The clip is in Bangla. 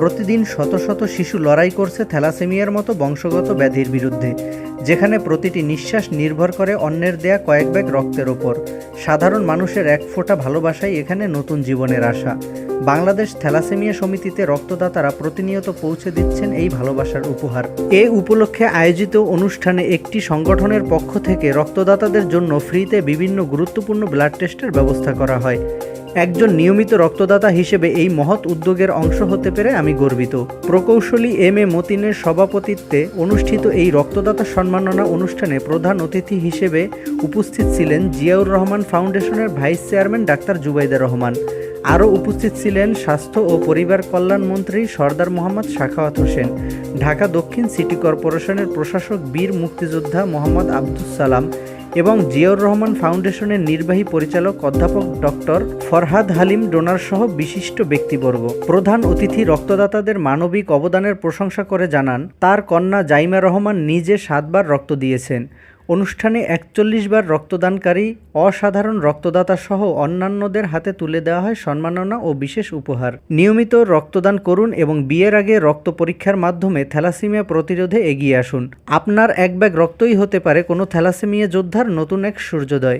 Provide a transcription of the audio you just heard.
প্রতিদিন শত শত শিশু লড়াই করছে থ্যালাসেমিয়ার মতো বংশগত ব্যাধির বিরুদ্ধে, যেখানে প্রতিটি নিঃশ্বাস নির্ভর করে অন্যের দেয়া কয়েক ব্যাগ রক্তের ওপর। সাধারণ মানুষের এক ফোঁটা ভালোবাসাই এখানে নতুন জীবনের আশা। বাংলাদেশ থ্যালাসেমিয়া সমিতিতে রক্তদাতারা প্রতিনিয়ত পৌঁছে দিচ্ছেন এই ভালোবাসার উপহার। এ উপলক্ষে আয়োজিত অনুষ্ঠানে একটি সংগঠনের পক্ষ থেকে রক্তদাতাদের জন্য ফ্রিতে বিভিন্ন গুরুত্বপূর্ণ ব্লাড টেস্টের ব্যবস্থা করা হয়। একজন নিয়মিত রক্তদাতা হিসেবে এই মহৎ উদ্যোগের অংশ হতে পেরে আমি গর্বিত। প্রকৌশলী এম এ মতিনের সভাপতিত্বে অনুষ্ঠিত এই রক্তদাতা সম্মাননা অনুষ্ঠানে প্রধান অতিথি হিসেবে উপস্থিত ছিলেন জিয়াউর রহমান ফাউন্ডেশনের ভাইস চেয়ারম্যান ডাক্তার জুবাইদা রহমান। আরও উপস্থিত ছিলেন স্বাস্থ্য ও পরিবার কল্যাণ মন্ত্রী সরদার মোহাম্মদ সাখাওয়াত হোসেন, ঢাকা দক্ষিণ সিটি কর্পোরেশনের প্রশাসক বীর মুক্তিযোদ্ধা মোহাম্মদ আব্দুস সালাম এবং জিয়াউর রহমান ফাউন্ডেশনের নির্বাহী পরিচালক অধ্যাপক ডক্টর ফরহাদ হালিম ডোনার সহ বিশিষ্ট ব্যক্তিবর্গ। প্রধান অতিথি রক্তদাতাদের মানবিক অবদানের প্রশংসা করে জানান, তার কন্যা জাইমা রহমান নিজে 7 বার রক্ত দিয়েছেন। অনুষ্ঠানে 41 বার রক্তদানকারী অসাধারণ রক্তদাতা সহ অন্যান্যদের হাতে তুলে দেওয়া হয় সম্মাননা ও বিশেষ উপহার। নিয়মিত রক্তদান করুন এবং বিয়ের আগে রক্ত পরীক্ষার মাধ্যমে থ্যালাসেমিয়া প্রতিরোধে এগিয়ে আসুন। আপনার এক ব্যাগ রক্তই হতে পারে কোনো থ্যালাসেমিয়া যোদ্ধার নতুন এক সূর্যোদয়।